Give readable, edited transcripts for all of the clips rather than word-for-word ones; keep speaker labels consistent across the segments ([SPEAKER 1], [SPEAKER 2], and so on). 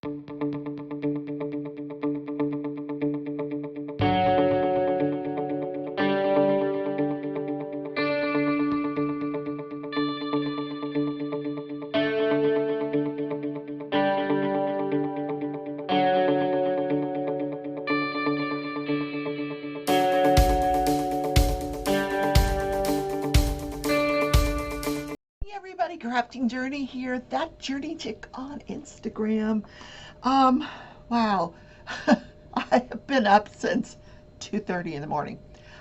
[SPEAKER 1] Hey everybody, Crafting Journey here. That Journey Chick on Instagram. Wow. I have been up since 2:30 in the morning.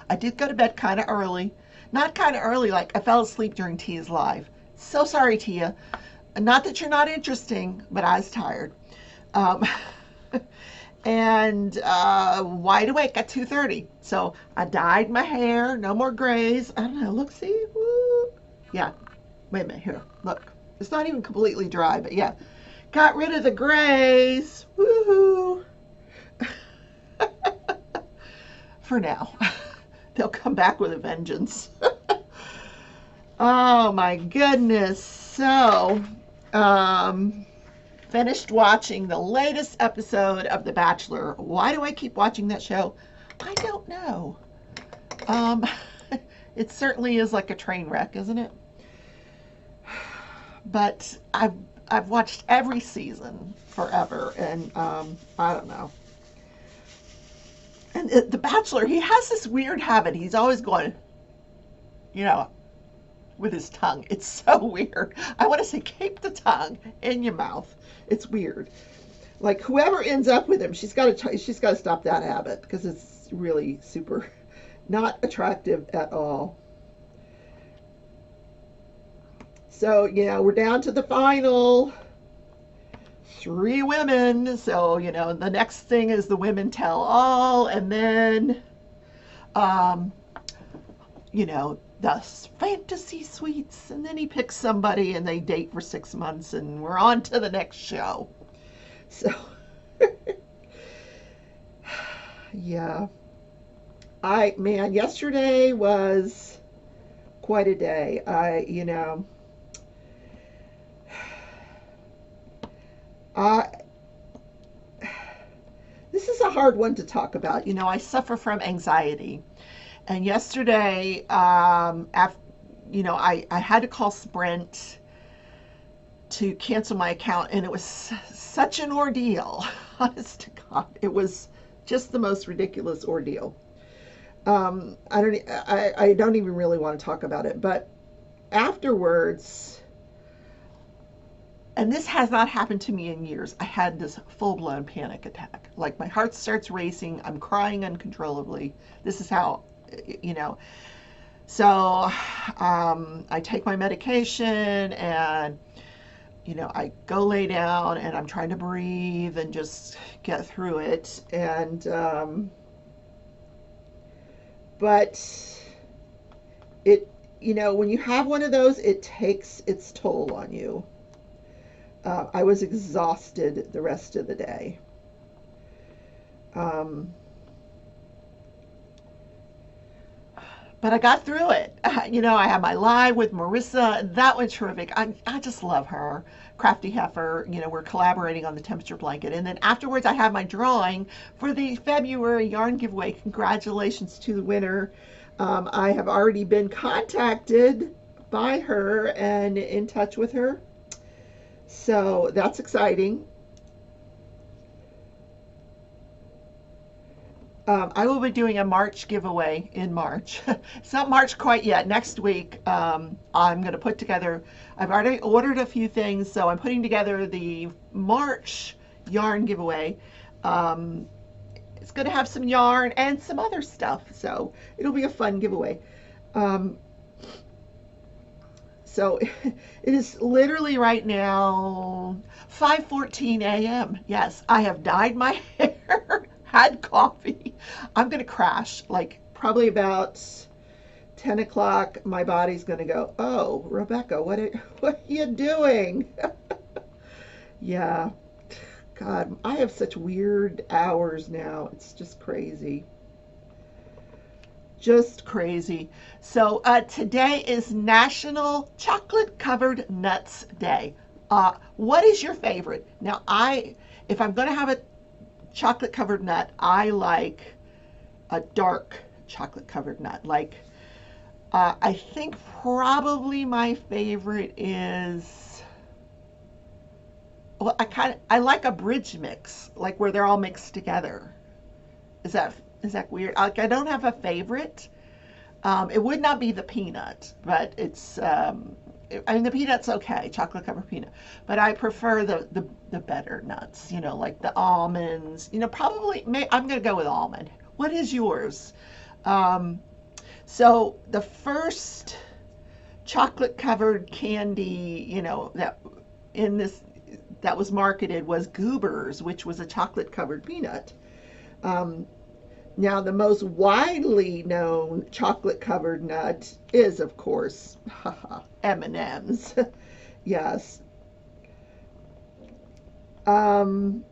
[SPEAKER 1] I did go to bed kind of early. Not kind of early, like I fell asleep during Tia's live. So sorry, Tia. Not that you're not interesting, but I was tired. Um, and wide awake at 2:30. So I dyed my hair, no more grays. I don't know, look, see? Woo. Yeah, wait a minute, here, look. It's not even completely dry, but yeah. Got rid of the grays. Woohoo! For now. They'll come back with a vengeance. Oh my goodness. So, um, finished watching the latest episode of The Bachelor. Why do I keep watching that show? I don't know. Um, it certainly is like a train wreck, isn't it? But I've watched every season forever, and I don't know. And The Bachelor, he has this weird habit. He's always going, you know, with his tongue. It's so weird. I want to say, keep the tongue in your mouth. It's weird. Like whoever ends up with him, she's got to stop that habit because it's really super not attractive at all. So we're down to the final three women. So the next thing is the women tell all, and then um, the fantasy suites, and then he picks somebody and they date for 6 months, and we're on to the next show. So yeah, man, yesterday was quite a day. I this is a hard one to talk about. I suffer from anxiety, and yesterday, I had to call Sprint to cancel my account, and it was such an ordeal. Honest to God, it was just the most ridiculous ordeal. I don't even really want to talk about it, but afterwards, and this has not happened to me in years, I had this full blown panic attack. Like my heart starts racing, I'm crying uncontrollably. This is how, you know. So I take my medication, and I go lay down, and I'm trying to breathe and just get through it. And but it, when you have one of those, it takes its toll on you. I was exhausted the rest of the day. Um, but I got through it. I had my live with Marissa. That was terrific. I just love her. Crafty Heifer. We're collaborating on the temperature blanket. And then afterwards, I had my drawing for the February yarn giveaway. Congratulations to the winner. I have already been contacted by her and in touch with her. So that's exciting. I will be doing a March giveaway in March. It's not March quite yet. Next week, I'm going to put together, I've already ordered a few things, so I'm putting together the March yarn giveaway. Um, it's going to have some yarn and some other stuff, so it'll be a fun giveaway. Um, so it is literally right now 5:14 a.m. Yes, I have dyed my hair, had coffee. I'm going to crash like probably about 10 o'clock. My body's going to go, "Oh, Rebecca, what are you doing?" Yeah. God, I have such weird hours now. It's just crazy. Just crazy. So today is National Chocolate Covered Nuts Day. What is your favorite? Now, if I'm going to have a chocolate covered nut, I like a dark chocolate covered nut. Like, I think probably my favorite is, well, I like a bridge mix, like where they're all mixed together. Is that is that weird? Like, I don't have a favorite. It would not be the peanut, but I mean, the peanut's okay, chocolate covered peanut, but I prefer the better nuts, like the almonds. Probably, I'm going to go with almond. What is yours? Um, so the first chocolate covered candy, that in this that was marketed was Goobers, which was a chocolate covered peanut. Um, Now, the most widely known chocolate covered nut is, of course, M&M's. Yes. Um,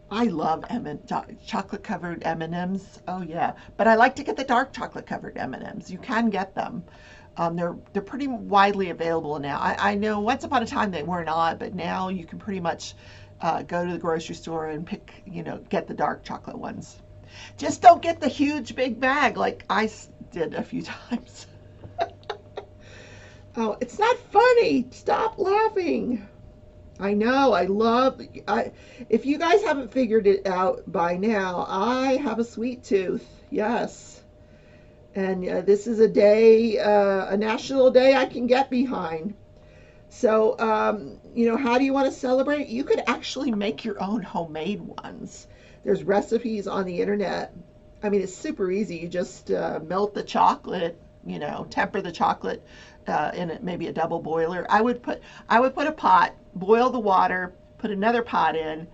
[SPEAKER 1] I love chocolate covered M&Ms. Oh yeah, but I like to get the dark chocolate covered M&Ms. You can get them. They're pretty widely available now. I know once upon a time they were not, but now you can pretty much go to the grocery store and pick, get the dark chocolate ones. Just don't get the huge big bag like did a few times. Oh, it's not funny. Stop laughing. I know. If you guys haven't figured it out by now, I have a sweet tooth. Yes. And this is a national day I can get behind. So, how do you want to celebrate? You could actually make your own homemade ones. There's recipes on the internet. I mean, it's super easy. You just melt the chocolate, temper the chocolate in maybe a double boiler. I would put a pot, boil the water, put another pot in,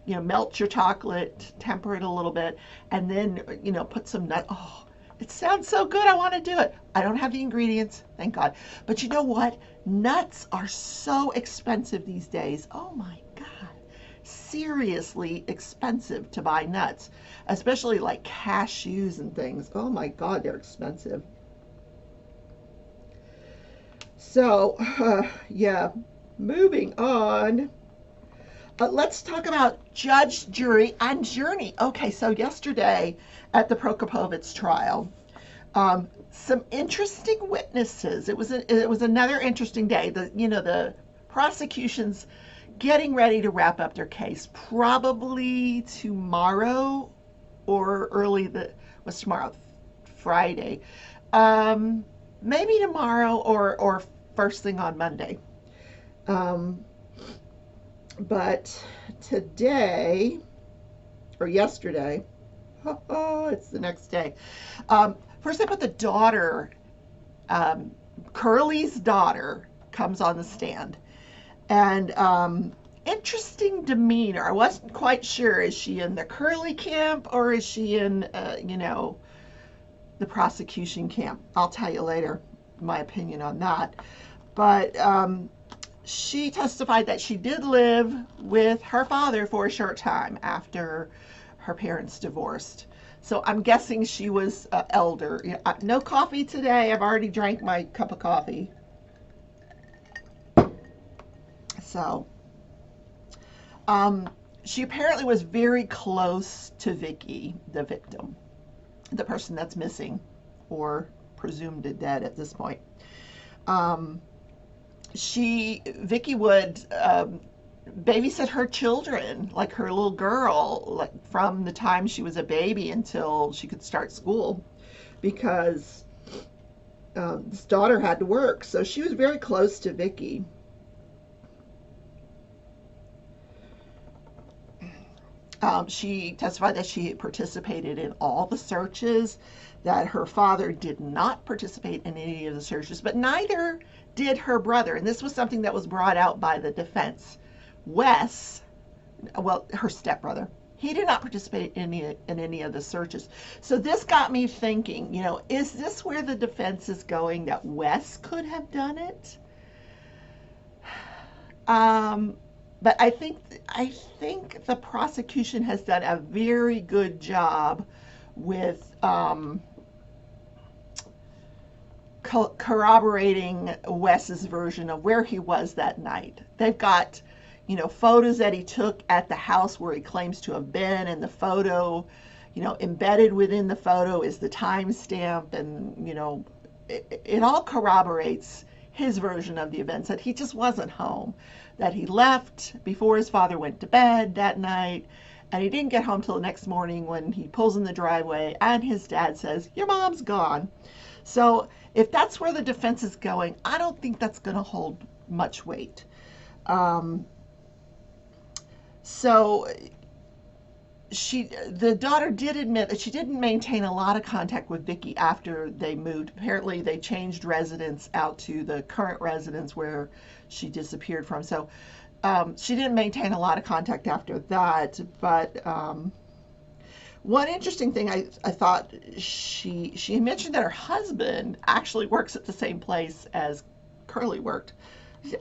[SPEAKER 1] melt your chocolate, temper it a little bit, and then put some nut. Oh, it sounds so good. I want to do it. I don't have the ingredients, thank God. But you know what? Nuts are so expensive these days. Oh my God. Seriously expensive to buy nuts, especially like cashews and things. Oh my God, they're expensive. So, yeah, moving on. Let's talk about judge, jury, and journey. Okay, so yesterday at the Prokopovitz trial, some interesting witnesses. It was another interesting day. The prosecution's getting ready to wrap up their case. Probably tomorrow or what's tomorrow? Friday. Um, Maybe tomorrow or first thing on Monday. Um, but today or yesterday, oh, it's the next day. First, I put the daughter, um, Curly's daughter, comes on the stand, and interesting demeanor. I wasn't quite sure, is she in the Curly camp or is she in, the prosecution camp? I'll tell you later my opinion on that. But she testified that she did live with her father for a short time after her parents divorced. So I'm guessing she was elder. No coffee today. I've already drank my cup of coffee. So she apparently was very close to Vicky, the victim, the person that's missing or presumed dead at this point. Um, Vicky would babysit her children, like her little girl, like from the time she was a baby until she could start school, because this daughter had to work. So she was very close to Vicky. She testified that she participated in all the searches, that her father did not participate in any of the searches, but neither did her brother. And this was something that was brought out by the defense. Wes, well, her stepbrother, he did not participate in any of the searches. So this got me thinking, is this where the defense is going, that Wes could have done it? Um, but I think the prosecution has done a very good job with corroborating Wes's version of where he was that night. They've got, photos that he took at the house where he claims to have been, and the photo, embedded within the photo is the timestamp, and, it all corroborates his version of the events, that he just wasn't home, that he left before his father went to bed that night, and he didn't get home till the next morning when he pulls in the driveway and his dad says, "Your mom's gone." So if that's where the defense is going, I don't think that's going to hold much weight. Um, so the daughter did admit that she didn't maintain a lot of contact with Vicky after they moved. Apparently, they changed residence out to the current residence where she disappeared from. So she didn't maintain a lot of contact after that. But one interesting thing I thought she mentioned that her husband actually works at the same place as Curly worked.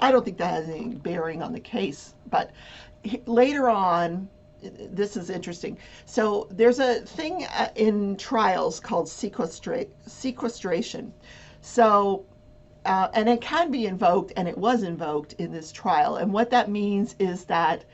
[SPEAKER 1] I don't think that has any bearing on the case, but later on, this is interesting. So there's a thing in trials called sequestration. So, and it can be invoked, and it was invoked in this trial. And what that means is that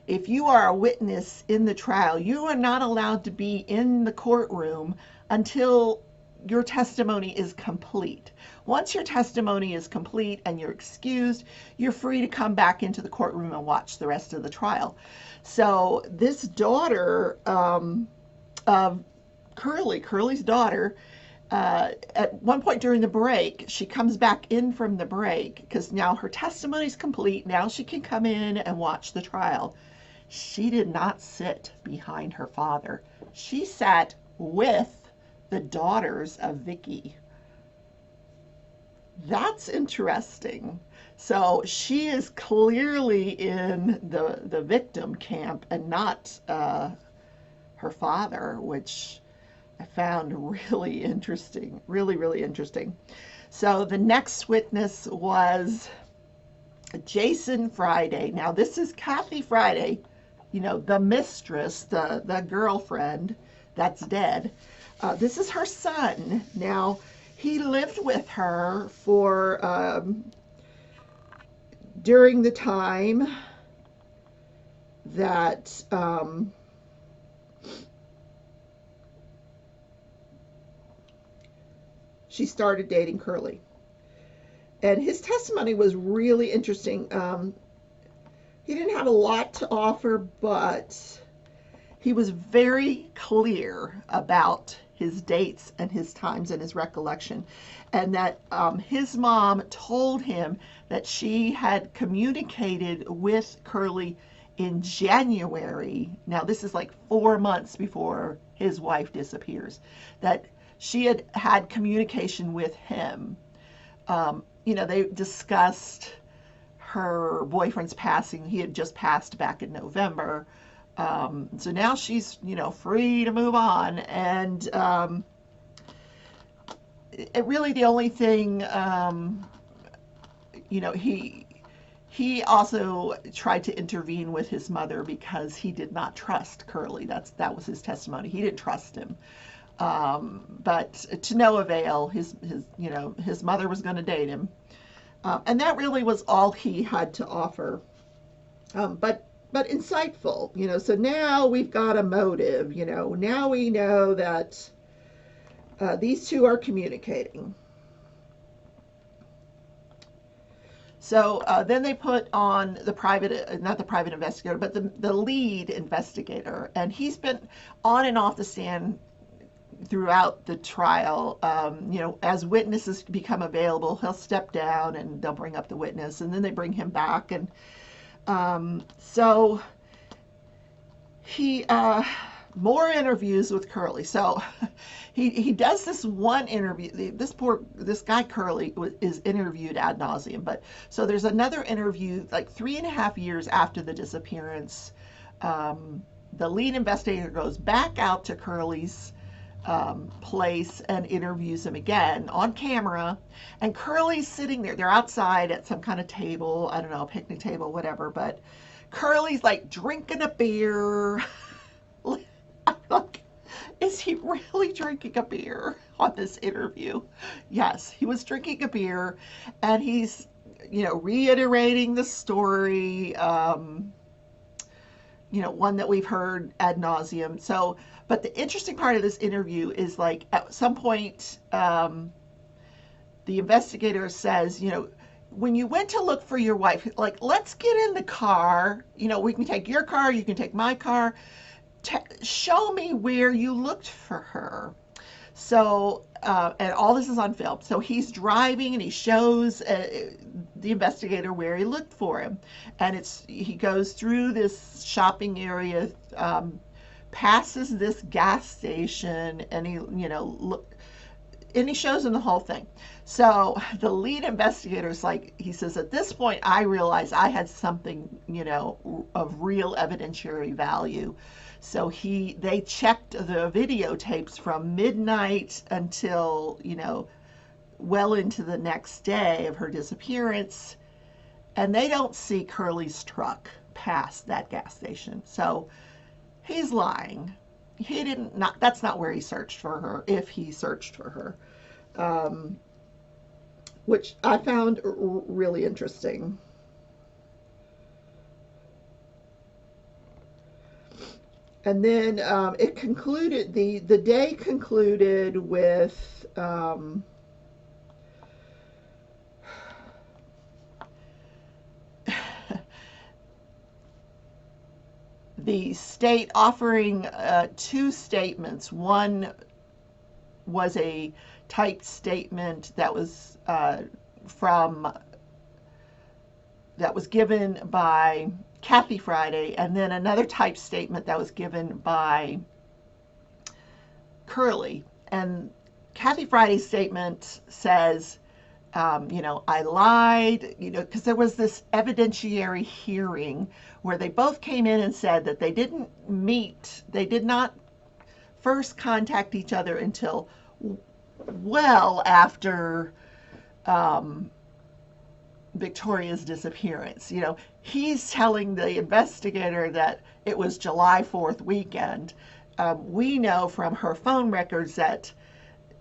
[SPEAKER 1] if you are a witness in the trial, you are not allowed to be in the courtroom until your testimony is complete. Once your testimony is complete and you're excused, you're free to come back into the courtroom and watch the rest of the trial. So this daughter of Curly's daughter, at one point during the break, she comes back in from the break because now her testimony is complete. Now she can come in and watch the trial. She did not sit behind her father. She sat with the daughters of Vicky. That's interesting. So she is clearly in the victim camp and not her father, which I found really interesting. Really, really interesting. So the next witness was Jason Friday. Now, this is Kathy Friday, the mistress, the girlfriend that's dead. This is her son. Now, he lived with her for during the time that she started dating Curly. And his testimony was really interesting. He didn't have a lot to offer, but he was very clear about his dates and his times and his recollection, and that his mom told him that she had communicated with Curly in January. Now, this is like 4 months before his wife disappears, that she had had communication with him. They discussed her boyfriend's passing. He had just passed back in November. So now she's, free to move on. And really the only thing, he also tried to intervene with his mother because he did not trust Curly. That was his testimony. He didn't trust him. But to no avail. His mother was going to date him. And that really was all he had to offer. But insightful, so now we've got a motive, now we know that these two are communicating. So then they put on the private, not the private investigator, but the lead investigator, and he's been on and off the stand throughout the trial. As witnesses become available, he'll step down and they'll bring up the witness, and then they bring him back. And so he more interviews with Curly. So he does this one interview. This guy Curly is interviewed ad nauseum. But so there's another interview like 3.5 years after the disappearance. The lead investigator goes back out to Curly's place and interviews him again on camera, and Curly's sitting there. They're outside at some kind of table, I don't know, a picnic table, whatever, but Curly's like drinking a beer. Like, is he really drinking a beer on this interview? Yes, he was drinking a beer, and he's, reiterating the story, one that we've heard ad nauseum. So, but the interesting part of this interview is like at some point, the investigator says, when you went to look for your wife, like, let's get in the car. We can take your car, you can take my car. Show me where you looked for her. So, and all this is on film. So he's driving and he shows the investigator where he looked for him. And he goes through this shopping area, passes this gas station, and he shows him the whole thing. So the lead investigator is like, he says, at this point, I realized I had something, of real evidentiary value. So they checked the videotapes from midnight until, well into the next day of her disappearance. And they don't see Curly's truck past that gas station. So he's lying. That's not where he searched for her, if he searched for her. Which I found really interesting. And then it concluded, the day concluded with the state offering two statements. One was a typed statement that was given by Kathy Friday, and then another typed statement that was given by Curly. And Kathy Friday's statement says, I lied, because there was this evidentiary hearing where they both came in and said that they didn't meet, they did not first contact each other until well after Victoria's disappearance. He's telling the investigator that it was July 4th weekend. We know from her phone records that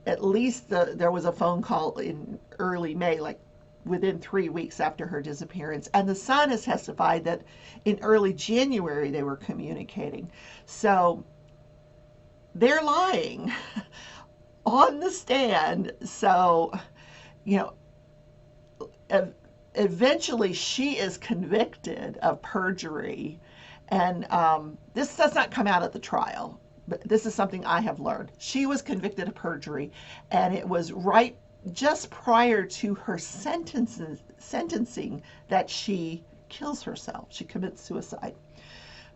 [SPEAKER 1] at least there was a phone call in early May, like within 3 weeks after her disappearance. And the son has testified that in early January they were communicating. So they're lying on the stand. So, eventually she is convicted of perjury. And this does not come out at the trial, but this is something I have learned. She was convicted of perjury, and it was right just prior to her sentencing that she kills herself. She commits suicide.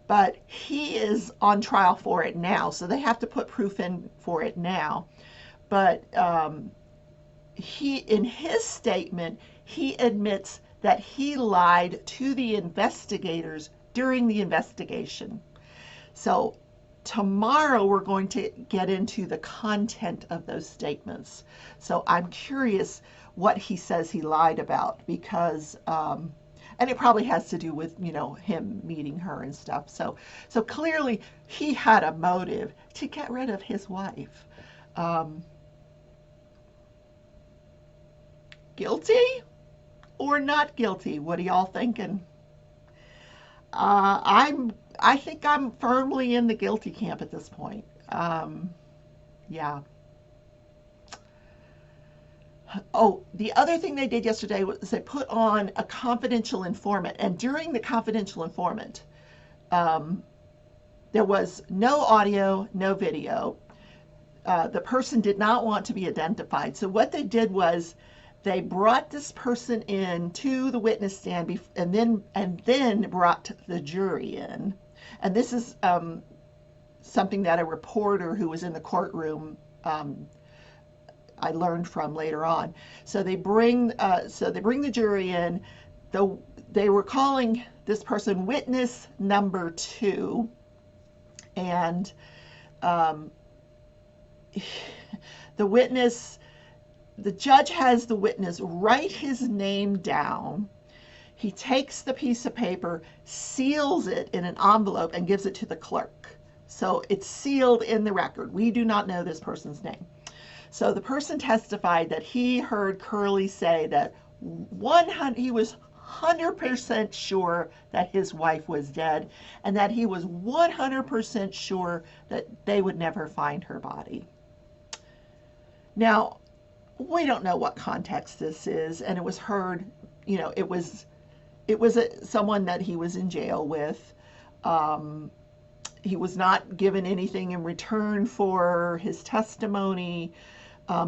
[SPEAKER 1] But he is on trial for it now, so they have to put proof in for it now. But in his statement, he admits that he lied to the investigators during the investigation. So tomorrow we're going to get into the content of those statements. So I'm curious what he says he lied about, because and it probably has to do with him meeting her and stuff. So clearly he had a motive to get rid of his wife. Guilty or not guilty? What are y'all thinking? I think I'm firmly in the guilty camp at this point. Yeah. Oh, the other thing they did yesterday was they put on a confidential informant, and during the confidential informant, there was no audio, no video. The person did not want to be identified. So what they did was they brought this person in to the witness stand and then brought the jury in. And this is something that a reporter who was in the courtroom I learned from later on. So they bring the jury in. They were calling this person witness number 2, and the judge has the witness write his name down. He takes the piece of paper, seals it in an envelope, and gives it to the clerk. So it's sealed in the record. We do not know this person's name. So the person testified that he heard Curly say that he was 100% sure that his wife was dead, and that he was 100% sure that they would never find her body. Now, we don't know what context this is, and it was heard, someone that he was in jail with. Um, he was not given anything in return for his testimony.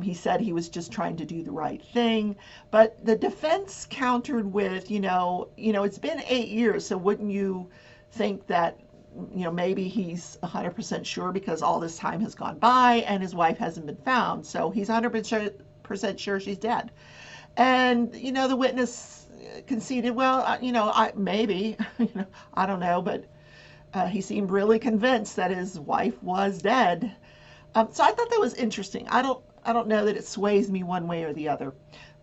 [SPEAKER 1] He said he was just trying to do the right thing. But the defense countered with, it's been 8 years, so wouldn't you think that, maybe he's 100% sure because all this time has gone by and his wife hasn't been found. So he's 100% sure she's dead. And, the witness conceded, well, maybe, I don't know, but he seemed really convinced that his wife was dead. So I thought that was interesting. I don't know that it sways me one way or the other,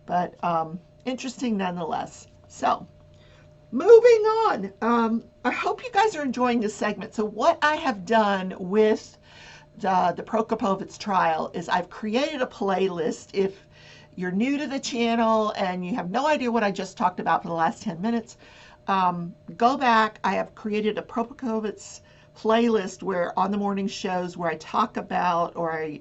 [SPEAKER 1] but interesting nonetheless. So moving on. I hope you guys are enjoying this segment. So what I have done with the Prokopovitz trial is I've created a playlist. If you're new to the channel and you have no idea what I just talked about for the last 10 minutes, go back. I have created a Prokopovitz playlist where on the morning shows where I talk about or I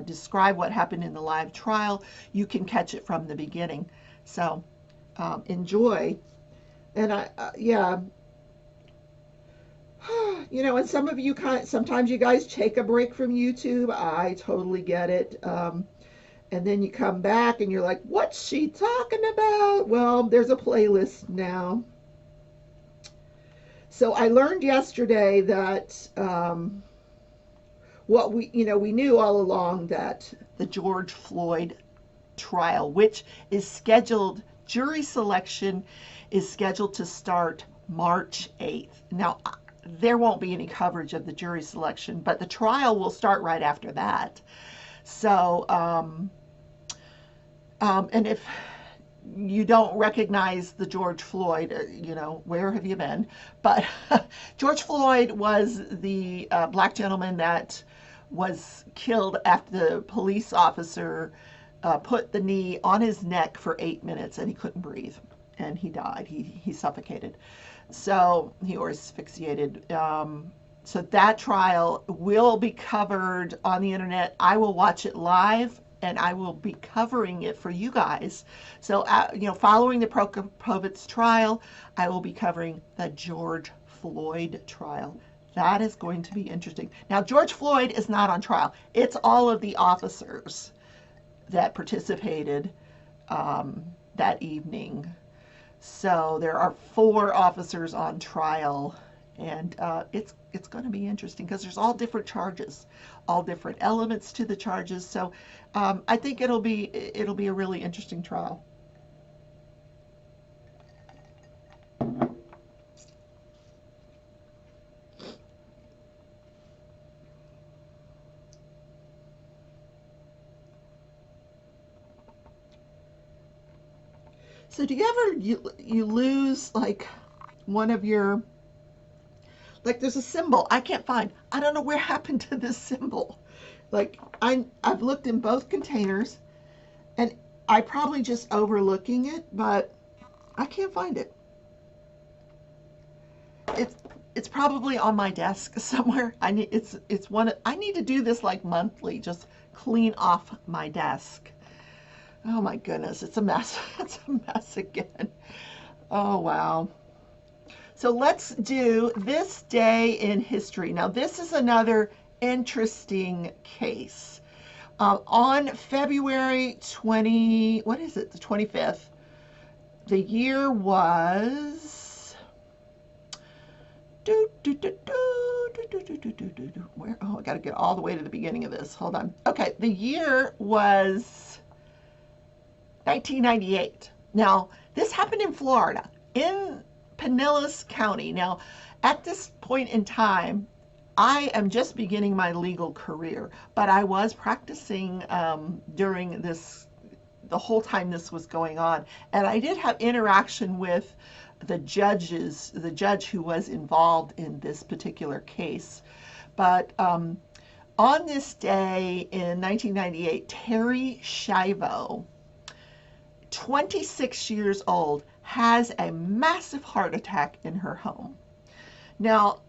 [SPEAKER 1] describe what happened in the live trial. You can catch it from the beginning. So enjoy. And yeah, and some of you sometimes you guys take a break from YouTube. I totally get it. And then you come back and you're like, what's she talking about? Well, there's a playlist now. So I learned yesterday that what we knew all along, that the George Floyd trial, which is scheduled, jury selection is scheduled to start March 8th. Now, there won't be any coverage of the jury selection, but the trial will start right after that. So, and if you don't recognize the George Floyd, where have you been? But George Floyd was the black gentleman that was killed after the police officer put the knee on his neck for 8 minutes and he couldn't breathe and he died. He suffocated. So he was asphyxiated. So that trial will be covered on the internet. I will watch it live and I will be covering it for you guys. So, following the Prokopovitz trial, I will be covering the George Floyd trial. That is going to be interesting. Now, George Floyd is not on trial. It's all of the officers that participated that evening. So there are 4 officers on trial, and it's going to be interesting because there's all different charges, all different elements to the charges. So I think it'll be a really interesting trial. So do you ever you lose like one of your, like, there's a symbol I can't find. I don't know where happened to this symbol. Like I've looked in both containers and I probably just overlooking it, but I can't find it. It's probably on my desk somewhere. I need to do this like monthly, just clean off my desk. Oh my goodness, it's a mess. It's a mess again. Oh wow. So let's do this day in history. Now this is another interesting case. On February 20, what is it? The 25th. The year was where? Oh, I got to get all the way to the beginning of this. Hold on. Okay, the year was 1998. Now, this happened in Florida, in Pinellas County. Now, at this point in time, I am just beginning my legal career, but I was practicing during the whole time this was going on. And I did have interaction with the judge who was involved in this particular case. But on this day in 1998, Terry Shivo, 26 years old, has a massive heart attack in her home. Now,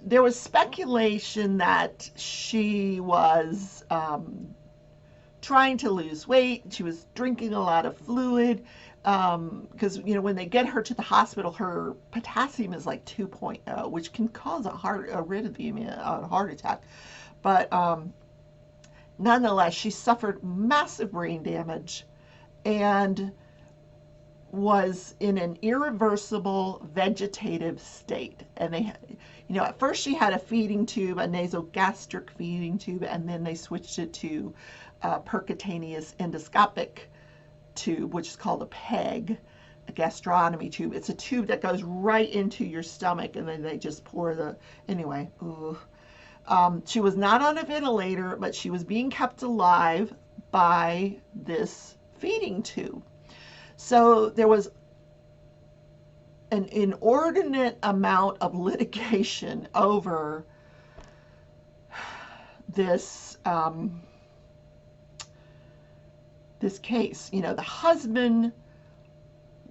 [SPEAKER 1] there was speculation that she was trying to lose weight. She was drinking a lot of fluid because when they get her to the hospital, her potassium is like 2.0, which can cause a arrhythmia, a heart attack. But nonetheless, she suffered massive brain damage and was in an irreversible vegetative state. And they, at first she had a feeding tube, a nasogastric feeding tube, and then they switched it to a percutaneous endoscopic tube, which is called a PEG, a gastrostomy tube. It's a tube that goes right into your stomach, and then they just pour anyway. She was not on a ventilator, but she was being kept alive by this feeding tube. So there was an inordinate amount of litigation over this this case. The husband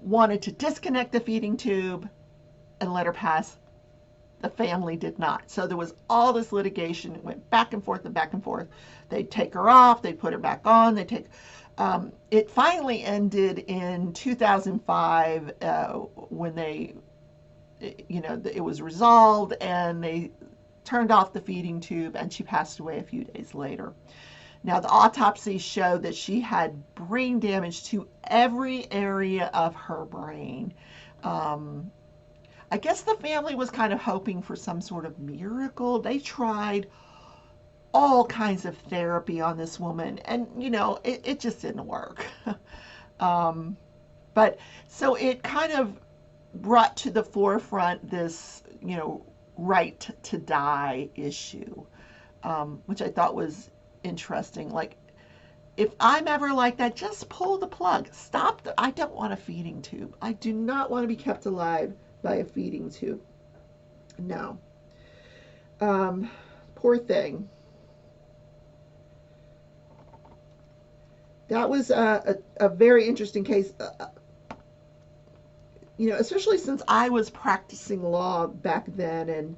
[SPEAKER 1] wanted to disconnect the feeding tube and let her pass. The family did not. So there was all this litigation. It went back and forth and back and forth. They'd take her off. They'd put her back on. It finally ended in 2005 when it was resolved and they turned off the feeding tube and she passed away a few days later. Now, the autopsy showed that she had brain damage to every area of her brain. I guess the family was kind of hoping for some sort of miracle. They tried all kinds of therapy on this woman, and it just didn't work. But so it kind of brought to the forefront this right to die issue, which I thought was interesting. Like, if I'm ever like that, just pull the plug. Stop. I don't want a feeding tube. I do not want to be kept alive by a feeding tube. No. Poor thing. That was a very interesting case, especially since I was practicing law back then, and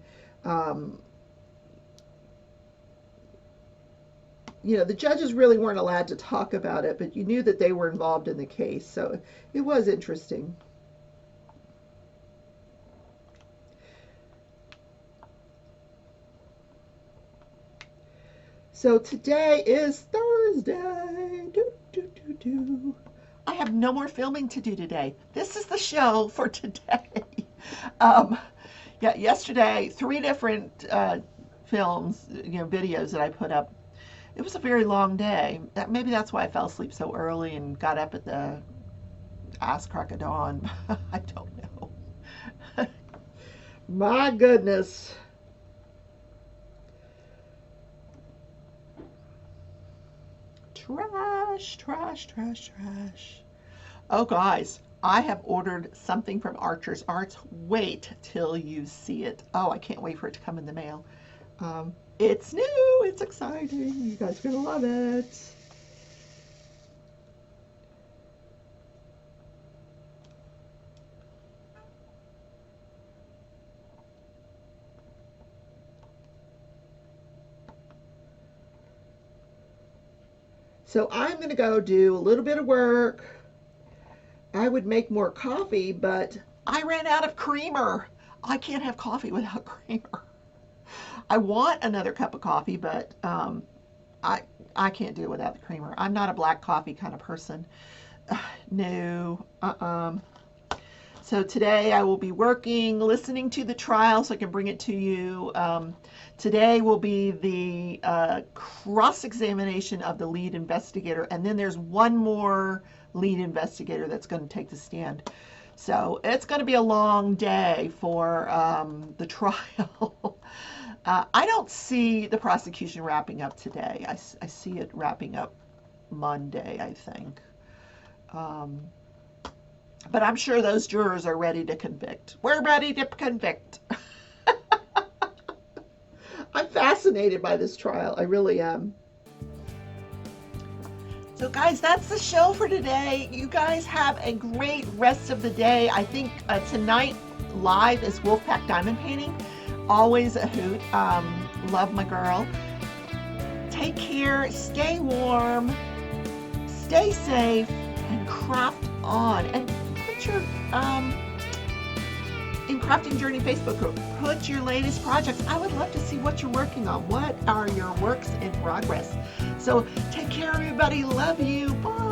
[SPEAKER 1] the judges really weren't allowed to talk about it, but you knew that they were involved in the case, so it was interesting. So today is Thursday. I have no more filming to do today. This is the show for today. Yesterday, 3 different films, videos that I put up. It was a very long day. Maybe that's why I fell asleep so early and got up at the ass crack of dawn. I don't know. My goodness. Trash, trash, trash, trash. Oh, guys, I have ordered something from Archer's Arts. Wait till you see it. Oh, I can't wait for it to come in the mail. It's new. It's exciting. You guys are going to love it. So I'm going to go do a little bit of work. I would make more coffee, but I ran out of creamer. I can't have coffee without creamer. I want another cup of coffee, but I can't do it without the creamer. I'm not a black coffee kind of person. No. So today I will be working, listening to the trial so I can bring it to you. Today will be the cross-examination of the lead investigator, and then there's one more lead investigator that's going to take the stand. So it's going to be a long day for the trial. I don't see the prosecution wrapping up today. I see it wrapping up Monday, I think. But I'm sure those jurors are ready to convict. We're ready to convict. I'm fascinated fascinated by this trial. I really am. So guys, that's the show for today. You guys have a great rest of the day. I think tonight live is Wolfpack Diamond Painting. Always a hoot. Love my girl. Take care, stay warm, stay safe, and craft on. And put your in Crafting Journey Facebook group, put your latest projects. I would love to see what you're working on. What are your works in progress? So take care, everybody. Love you. Bye.